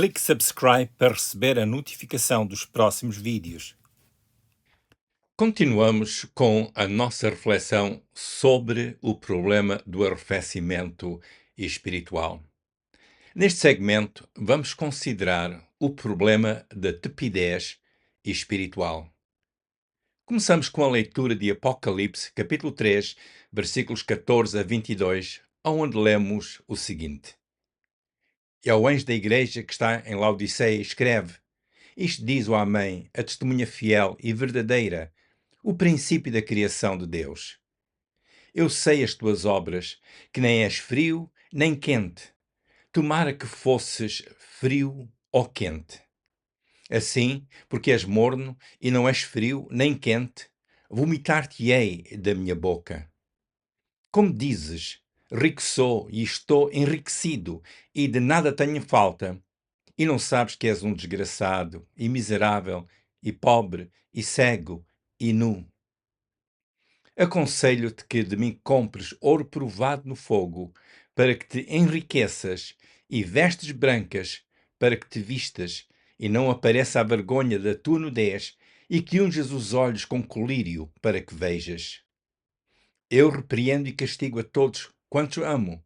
Clique subscribe para receber a notificação dos próximos vídeos. Continuamos com a nossa reflexão sobre o problema do arrefecimento espiritual. Neste segmento, vamos considerar o problema da tepidez espiritual. Começamos com a leitura de Apocalipse, capítulo 3, versículos 14 a 22, onde lemos o seguinte: E ao anjo da igreja que está em Laodiceia escreve: Isto diz o Amém, a testemunha fiel e verdadeira, o princípio da criação de Deus. Eu sei as tuas obras, que nem és frio nem quente. Tomara que fosses frio ou quente. Assim, porque és morno e não és frio nem quente, vomitar-te-ei da minha boca. Como dizes, rico sou e estou enriquecido, e de nada tenho falta, e não sabes que és um desgraçado, e miserável, e pobre, e cego, e nu. Aconselho-te que de mim compres ouro provado no fogo, para que te enriqueças, e vestes brancas, para que te vistas, e não apareça a vergonha da tua nudez, e que unjas os olhos com colírio, para que vejas. Eu repreendo e castigo a todos quantos amo.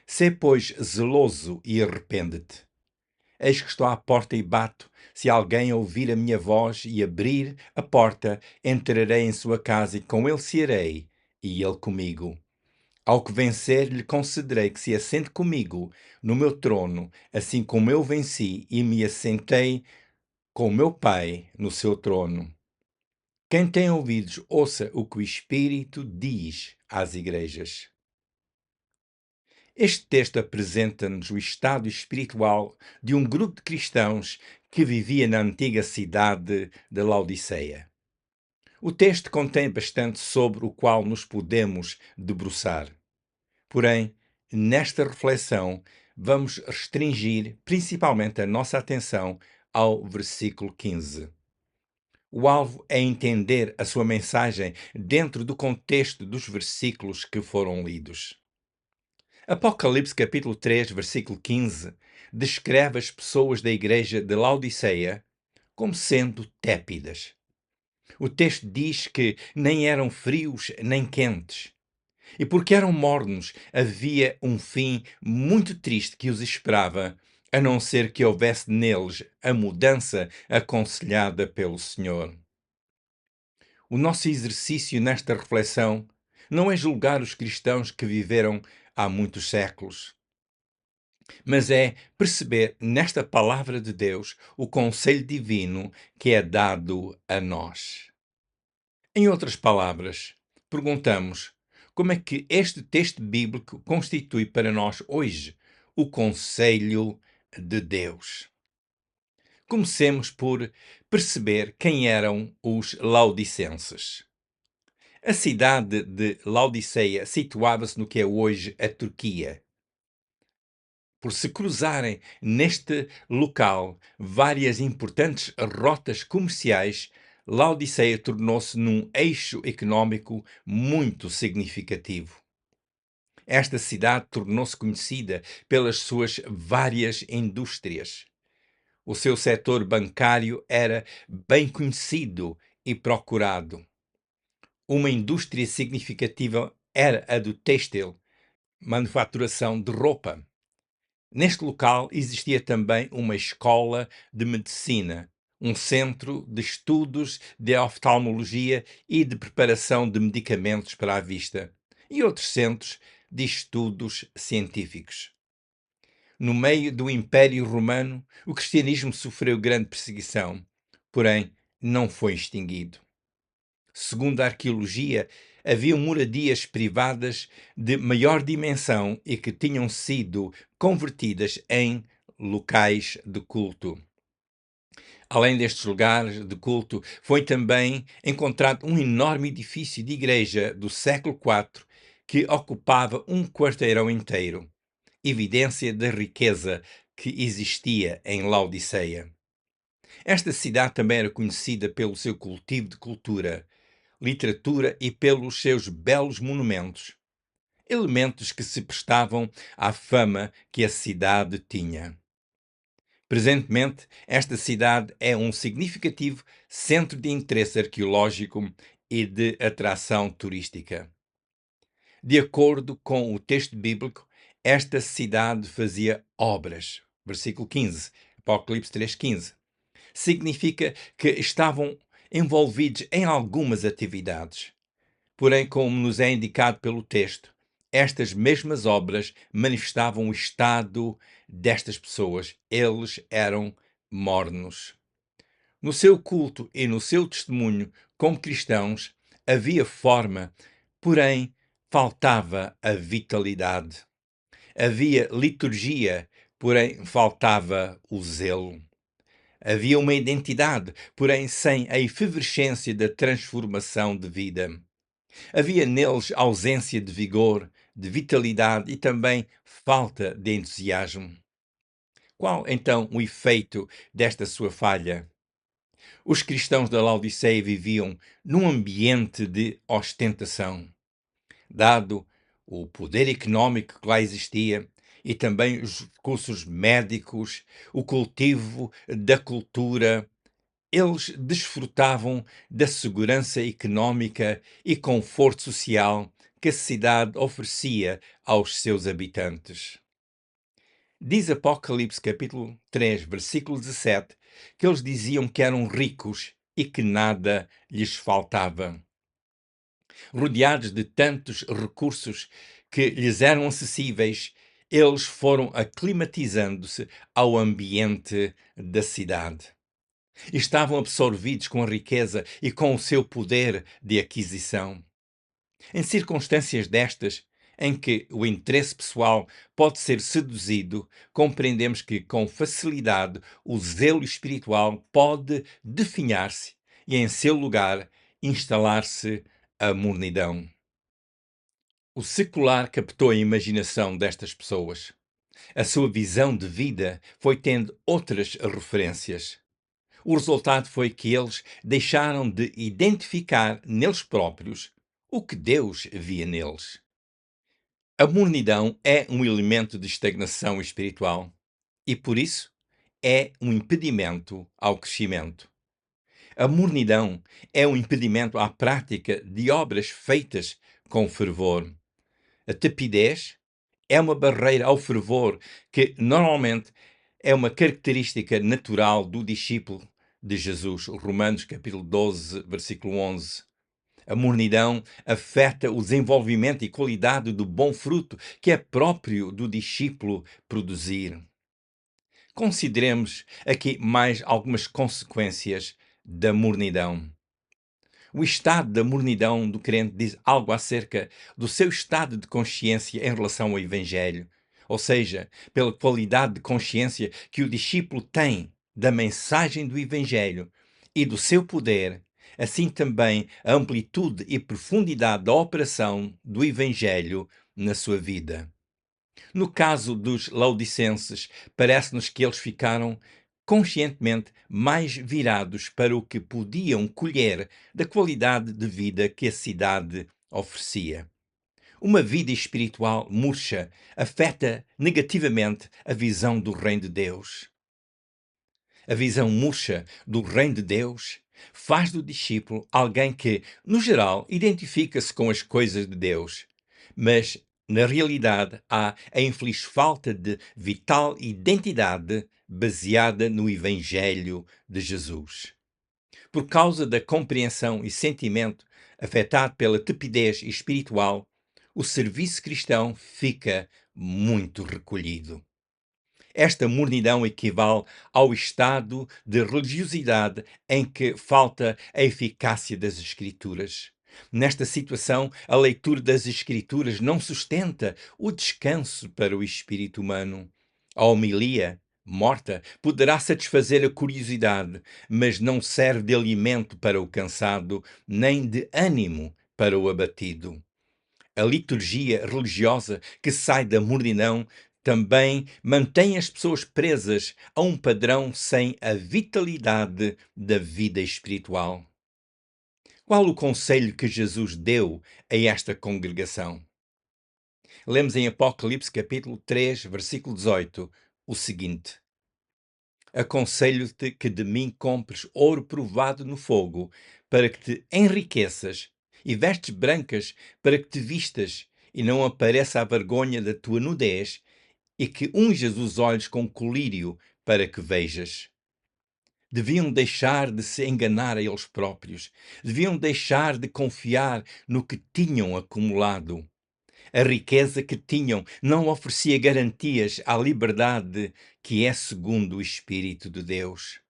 Sê, pois, zeloso e arrepende-te. Eis que estou à porta e bato. Se alguém ouvir a minha voz e abrir a porta, entrarei em sua casa e com ele cearei, e ele comigo. Ao que vencer, lhe concederei que se assente comigo no meu trono, assim como eu venci e me assentei com o meu Pai no seu trono. Quem tem ouvidos, ouça o que o Espírito diz às igrejas. Este texto apresenta-nos o estado espiritual de um grupo de cristãos que vivia na antiga cidade de Laodiceia. O texto contém bastante sobre o qual nos podemos debruçar. Porém, nesta reflexão, vamos restringir principalmente a nossa atenção ao versículo 15. O alvo é entender a sua mensagem dentro do contexto dos versículos que foram lidos. Apocalipse capítulo 3, versículo 15, descreve as pessoas da igreja de Laodiceia como sendo tépidas. O texto diz que nem eram frios nem quentes. E porque eram mornos, havia um fim muito triste que os esperava, a não ser que houvesse neles a mudança aconselhada pelo Senhor. O nosso exercício nesta reflexão não é julgar os cristãos que viveram há muitos séculos, mas é perceber nesta palavra de Deus o conselho divino que é dado a nós. Em outras palavras, perguntamos como é que este texto bíblico constitui para nós hoje o conselho de Deus. Comecemos por perceber quem eram os laodicenses. A cidade de Laodiceia situava-se no que é hoje a Turquia. Por se cruzarem neste local várias importantes rotas comerciais, Laodiceia tornou-se num eixo económico muito significativo. Esta cidade tornou-se conhecida pelas suas várias indústrias. O seu setor bancário era bem conhecido e procurado. Uma indústria significativa era a do têxtil, manufaturação de roupa. Neste local existia também uma escola de medicina, um centro de estudos de oftalmologia e de preparação de medicamentos para a vista, e outros centros de estudos científicos. No meio do Império Romano, o cristianismo sofreu grande perseguição, porém não foi extinguido. Segundo a arqueologia, haviam moradias privadas de maior dimensão e que tinham sido convertidas em locais de culto. Além destes lugares de culto, foi também encontrado um enorme edifício de igreja do século IV que ocupava um quarteirão inteiro, evidência da riqueza que existia em Laodiceia. Esta cidade também era conhecida pelo seu cultivo de cultura, literatura e pelos seus belos monumentos, elementos que se prestavam à fama que a cidade tinha. Presentemente, esta cidade é um significativo centro de interesse arqueológico e de atração turística. De acordo com o texto bíblico, esta cidade fazia obras. Versículo 15, Apocalipse 3,15. Significa que estavam envolvidos em algumas atividades. Porém, como nos é indicado pelo texto, estas mesmas obras manifestavam o estado destas pessoas. Eles eram mornos. No seu culto e no seu testemunho como cristãos, havia forma, porém faltava a vitalidade. Havia liturgia, porém faltava o zelo. Havia uma identidade, porém sem a efervescência da transformação de vida. Havia neles ausência de vigor, de vitalidade e também falta de entusiasmo. Qual então o efeito desta sua falha? Os cristãos da Laodiceia viviam num ambiente de ostentação, dado o poder económico que lá existia e também os recursos médicos, o cultivo da cultura. Eles desfrutavam da segurança económica e conforto social que a cidade oferecia aos seus habitantes. Diz Apocalipse capítulo 3, versículo 17, que eles diziam que eram ricos e que nada lhes faltava. Rodeados de tantos recursos que lhes eram acessíveis, eles foram aclimatizando-se ao ambiente da cidade. Estavam absorvidos com a riqueza e com o seu poder de aquisição. Em circunstâncias destas, em que o interesse pessoal pode ser seduzido, compreendemos que, com facilidade, o zelo espiritual pode definhar-se e, em seu lugar, instalar-se a mornidão. O secular captou a imaginação destas pessoas. A sua visão de vida foi tendo outras referências. O resultado foi que eles deixaram de identificar neles próprios o que Deus via neles. A mornidão é um elemento de estagnação espiritual e, por isso, é um impedimento ao crescimento. A mornidão é um impedimento à prática de obras feitas com fervor. A tepidez é uma barreira ao fervor que, normalmente, é uma característica natural do discípulo de Jesus. Romanos capítulo 12, versículo 11. A mornidão afeta o desenvolvimento e qualidade do bom fruto que é próprio do discípulo produzir. Consideremos aqui mais algumas consequências da mornidão. O estado da mornidão do crente diz algo acerca do seu estado de consciência em relação ao Evangelho, ou seja, pela qualidade de consciência que o discípulo tem da mensagem do Evangelho e do seu poder, assim também a amplitude e profundidade da operação do Evangelho na sua vida. No caso dos laodicenses, parece-nos que eles ficaram conscientemente mais virados para o que podiam colher da qualidade de vida que a cidade oferecia. Uma vida espiritual murcha afeta negativamente a visão do Reino de Deus. A visão murcha do Reino de Deus faz do discípulo alguém que, no geral, identifica-se com as coisas de Deus, mas na realidade há a infeliz falta de vital identidade baseada no Evangelho de Jesus. Por causa da compreensão e sentimento afetado pela tepidez espiritual, o serviço cristão fica muito recolhido. Esta mornidão equivale ao estado de religiosidade em que falta a eficácia das Escrituras. Nesta situação, a leitura das Escrituras não sustenta o descanso para o espírito humano. A homilia, morta, poderá satisfazer a curiosidade, mas não serve de alimento para o cansado, nem de ânimo para o abatido. A liturgia religiosa que sai da mornidão também mantém as pessoas presas a um padrão sem a vitalidade da vida espiritual. Qual o conselho que Jesus deu a esta congregação? Lemos em Apocalipse capítulo 3, versículo 18, o seguinte: aconselho-te que de mim compres ouro provado no fogo, para que te enriqueças, e vestes brancas para que te vistas, e não apareça a vergonha da tua nudez, e que unjas os olhos com colírio para que vejas. Deviam deixar de se enganar a eles próprios, deviam deixar de confiar no que tinham acumulado. A riqueza que tinham não oferecia garantias à liberdade que é segundo o Espírito de Deus.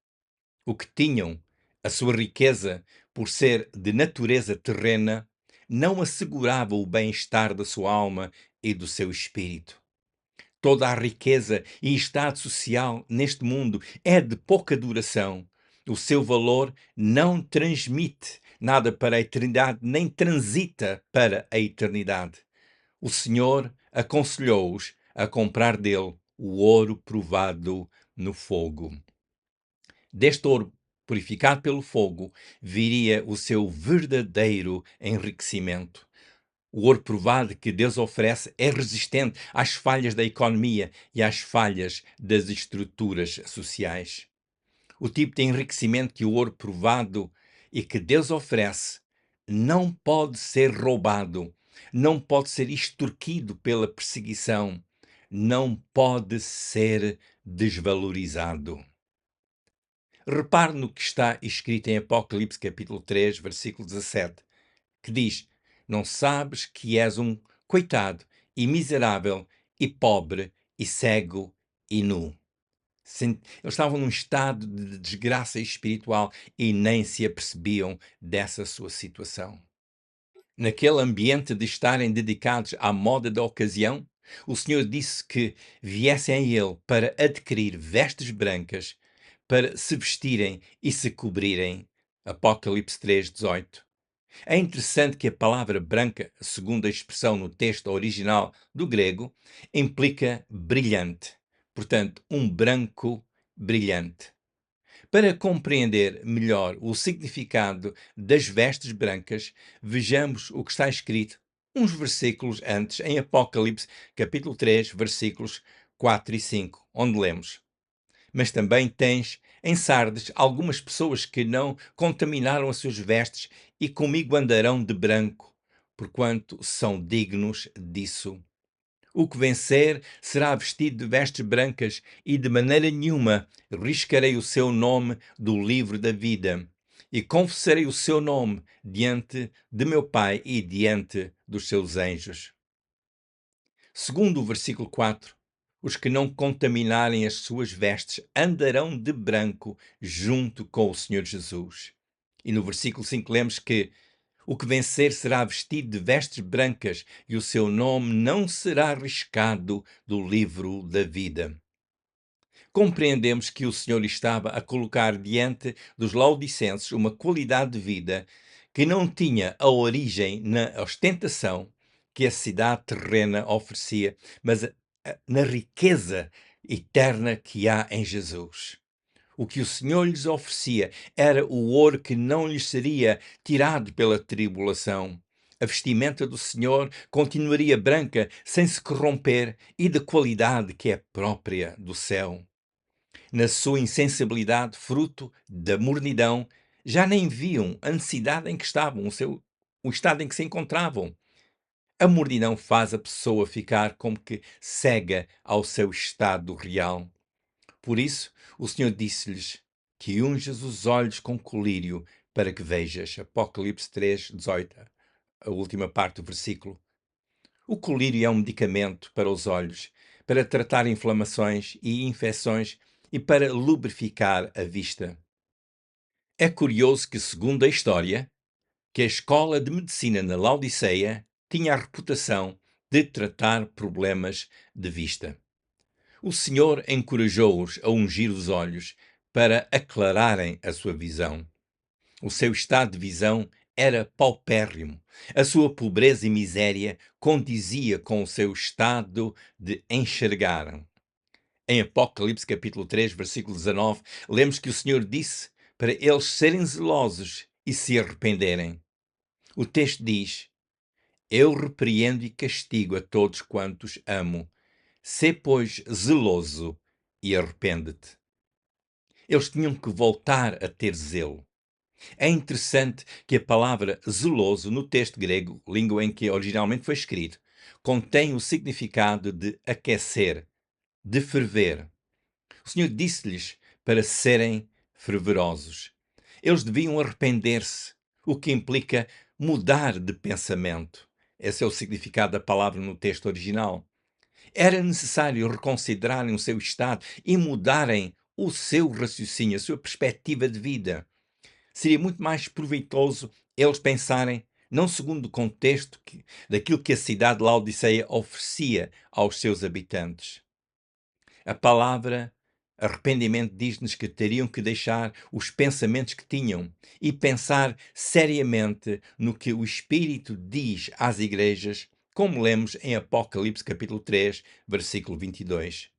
O que tinham, a sua riqueza, por ser de natureza terrena, não assegurava o bem-estar da sua alma e do seu espírito. Toda a riqueza e estado social neste mundo é de pouca duração. O seu valor não transmite nada para a eternidade, nem transita para a eternidade. O Senhor aconselhou-os a comprar dele o ouro provado no fogo. Deste ouro purificado pelo fogo viria o seu verdadeiro enriquecimento. O ouro provado que Deus oferece é resistente às falhas da economia e às falhas das estruturas sociais. O tipo de enriquecimento que o ouro provado e que Deus oferece não pode ser roubado, não pode ser extorquido pela perseguição, não pode ser desvalorizado. Repare no que está escrito em Apocalipse capítulo 3, versículo 17, que diz: Não sabes que és um coitado e miserável e pobre e cego e nu. Eles estavam num estado de desgraça espiritual e nem se apercebiam dessa sua situação. Naquele ambiente de estarem dedicados à moda da ocasião, o Senhor disse que viessem a Ele para adquirir vestes brancas, para se vestirem e se cobrirem. Apocalipse 3:18. É interessante que a palavra branca, segundo a expressão no texto original do grego, implica brilhante. Portanto, um branco brilhante. Para compreender melhor o significado das vestes brancas, vejamos o que está escrito uns versículos antes, em Apocalipse, capítulo 3, versículos 4 e 5, onde lemos: Mas também tens em Sardes algumas pessoas que não contaminaram as suas vestes e comigo andarão de branco, porquanto são dignos disso. O que vencer será vestido de vestes brancas e de maneira nenhuma riscarei o seu nome do livro da vida. E confessarei o seu nome diante de meu Pai e diante dos seus anjos. Segundo o versículo 4, os que não contaminarem as suas vestes andarão de branco junto com o Senhor Jesus. E no versículo 5 lemos que o que vencer será vestido de vestes brancas e o seu nome não será riscado do livro da vida. Compreendemos que o Senhor estava a colocar diante dos laodicenses uma qualidade de vida que não tinha a origem na ostentação que a cidade terrena oferecia, mas na riqueza eterna que há em Jesus. O que o Senhor lhes oferecia era o ouro que não lhes seria tirado pela tribulação. A vestimenta do Senhor continuaria branca, sem se corromper e de qualidade que é própria do céu. Na sua insensibilidade, fruto da mornidão, já nem viam a necessidade em que estavam, o estado em que se encontravam. A mornidão faz a pessoa ficar como que cega ao seu estado real. Por isso, o Senhor disse-lhes que unjas os olhos com colírio para que vejas. Apocalipse 3:18, a última parte do versículo. O colírio é um medicamento para os olhos, para tratar inflamações e infecções e para lubrificar a vista. É curioso que, segundo a história, que a escola de medicina na Laodiceia tinha a reputação de tratar problemas de vista. O Senhor encorajou-os a ungir os olhos para aclararem a sua visão. O seu estado de visão era paupérrimo. A sua pobreza e miséria condizia com o seu estado de enxergar. Em Apocalipse capítulo 3, versículo 19, lemos que o Senhor disse para eles serem zelosos e se arrependerem. O texto diz: Eu repreendo e castigo a todos quantos amo. Sê, pois, zeloso e arrepende-te. Eles tinham que voltar a ter zelo. É interessante que a palavra zeloso no texto grego, língua em que originalmente foi escrito, contém o significado de aquecer, de ferver. O Senhor disse-lhes para serem fervorosos. Eles deviam arrepender-se, o que implica mudar de pensamento. Esse é o significado da palavra no texto original. Era necessário reconsiderarem o seu estado e mudarem o seu raciocínio, a sua perspectiva de vida. Seria muito mais proveitoso eles pensarem não segundo o contexto daquilo que a cidade de Laodiceia oferecia aos seus habitantes. A palavra arrependimento diz-nos que teriam que deixar os pensamentos que tinham e pensar seriamente no que o Espírito diz às igrejas, como lemos em Apocalipse capítulo 3, versículo 22.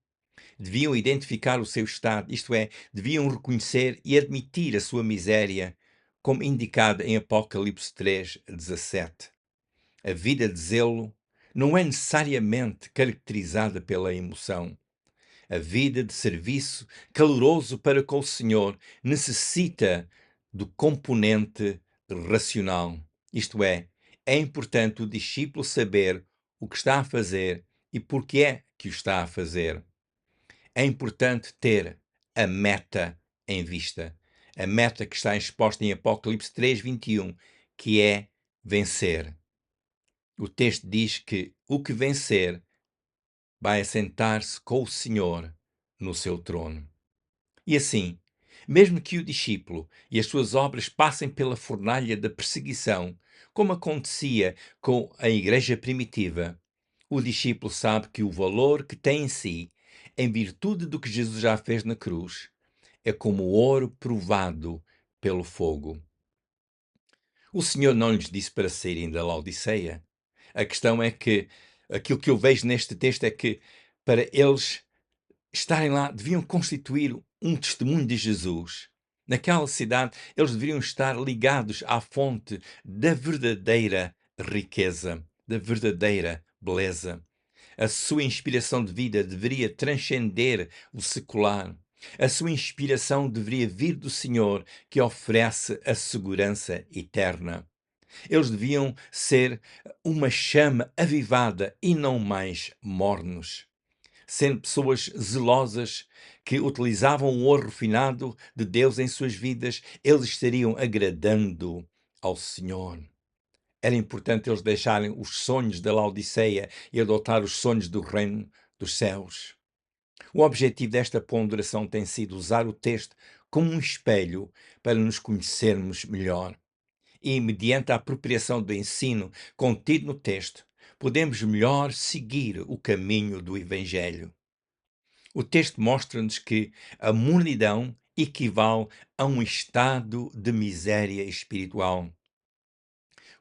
Deviam identificar o seu estado, isto é, deviam reconhecer e admitir a sua miséria, como indicado em Apocalipse 3, 17. A vida de zelo não é necessariamente caracterizada pela emoção. A vida de serviço caloroso para com o Senhor necessita do componente racional. Isto é importante o discípulo saber o que está a fazer e por que é que o está a fazer. É importante ter a meta em vista. A meta que está exposta em Apocalipse 3:21, que é vencer. O texto diz que o que vencer vai assentar-se com o Senhor no seu trono. E assim, mesmo que o discípulo e as suas obras passem pela fornalha da perseguição, como acontecia com a igreja primitiva, o discípulo sabe que o valor que tem em si, em virtude do que Jesus já fez na cruz, é como ouro provado pelo fogo. O Senhor não lhes disse para saírem da Laodiceia. A questão é que aquilo que eu vejo neste texto é que para eles estarem lá, deviam constituir um testemunho de Jesus. Naquela cidade, eles deveriam estar ligados à fonte da verdadeira riqueza, da verdadeira beleza. A sua inspiração de vida deveria transcender o secular. A sua inspiração deveria vir do Senhor, que oferece a segurança eterna. Eles deviam ser uma chama avivada e não mais mornos, sendo pessoas zelosas que utilizavam o ouro refinado de Deus em suas vidas, eles estariam agradando ao Senhor. Era importante eles deixarem os sonhos da Laodiceia e adotar os sonhos do reino dos céus. O objetivo desta ponderação tem sido usar o texto como um espelho para nos conhecermos melhor. E, mediante a apropriação do ensino contido no texto, podemos melhor seguir o caminho do Evangelho. O texto mostra-nos que a mornidão equivale a um estado de miséria espiritual.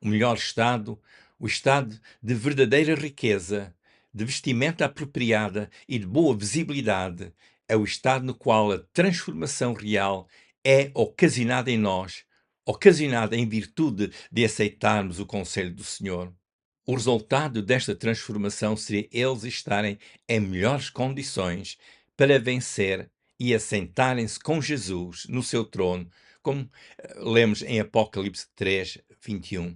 O melhor estado, o estado de verdadeira riqueza, de vestimenta apropriada e de boa visibilidade, é o estado no qual a transformação real é ocasionada em nós, ocasionada em virtude de aceitarmos o conselho do Senhor. O resultado desta transformação seria eles estarem em melhores condições para vencer e assentarem-se com Jesus no seu trono, como lemos em Apocalipse 3, 21.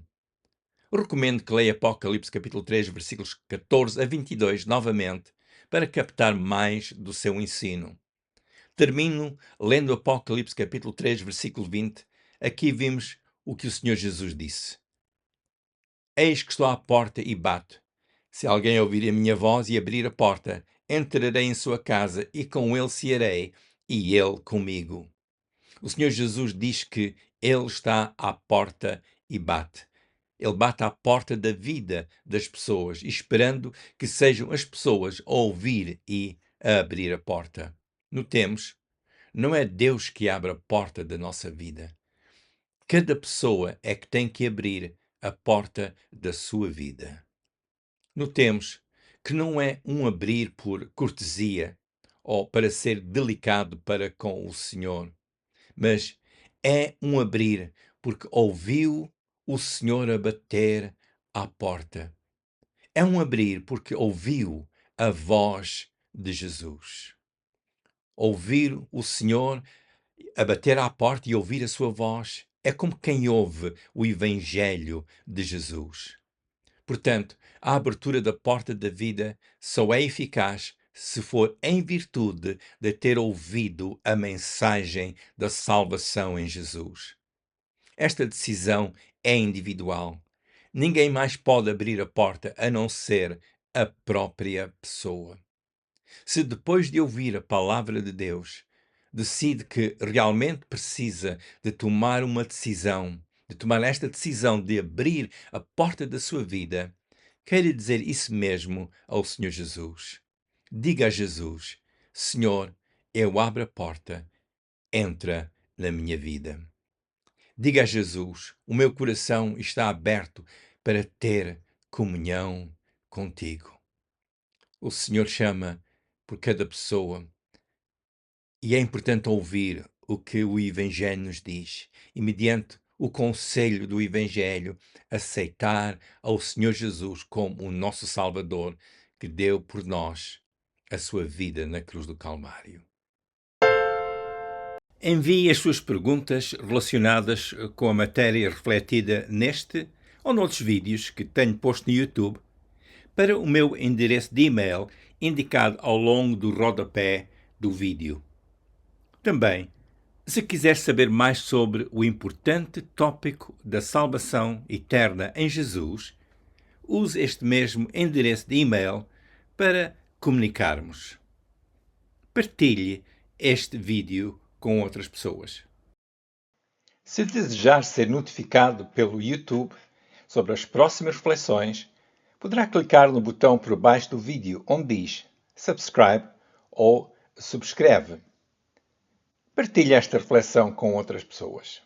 Recomendo que leia Apocalipse capítulo 3, versículos 14 a 22 novamente, para captar mais do seu ensino. Termino lendo Apocalipse capítulo 3, versículo 20. Aqui vimos o que o Senhor Jesus disse. Eis que estou à porta e bato. Se alguém ouvir a minha voz e abrir a porta, entrarei em sua casa e com ele cearei e ele comigo. O Senhor Jesus diz que ele está à porta e bate. Ele bate à porta da vida das pessoas, esperando que sejam as pessoas a ouvir e a abrir a porta. Notemos, não é Deus que abre a porta da nossa vida. Cada pessoa é que tem que abrir a porta da sua vida. Notemos que não é um abrir por cortesia ou para ser delicado para com o Senhor, mas é um abrir porque ouviu o Senhor a bater à porta. É um abrir porque ouviu a voz de Jesus. Ouvir o Senhor A bater à porta e ouvir a sua voz é como quem ouve o Evangelho de Jesus. Portanto, a abertura da porta da vida só é eficaz se for em virtude de ter ouvido a mensagem da salvação em Jesus. Esta decisão é individual. Ninguém mais pode abrir a porta a não ser a própria pessoa. Se depois de ouvir a palavra de Deus, decide que realmente precisa de tomar uma decisão, de tomar esta decisão de abrir a porta da sua vida, queira dizer isso mesmo ao Senhor Jesus. Diga a Jesus: Senhor, eu abro a porta, entra na minha vida. Diga a Jesus: o meu coração está aberto para ter comunhão contigo. O Senhor chama por cada pessoa e é importante ouvir o que o Evangelho nos diz e, mediante o conselho do Evangelho, aceitar ao Senhor Jesus como o nosso Salvador, que deu por nós a sua vida na cruz do Calvário. Envie as suas perguntas relacionadas com a matéria refletida neste ou noutros vídeos que tenho posto no YouTube para o meu endereço de e-mail indicado ao longo do rodapé do vídeo. Também, se quiser saber mais sobre o importante tópico da salvação eterna em Jesus, use este mesmo endereço de e-mail para comunicarmos. Partilhe este vídeo com outras pessoas. Se desejar ser notificado pelo YouTube sobre as próximas reflexões, poderá clicar no botão por baixo do vídeo onde diz Subscribe ou Subscreve. Partilhe esta reflexão com outras pessoas.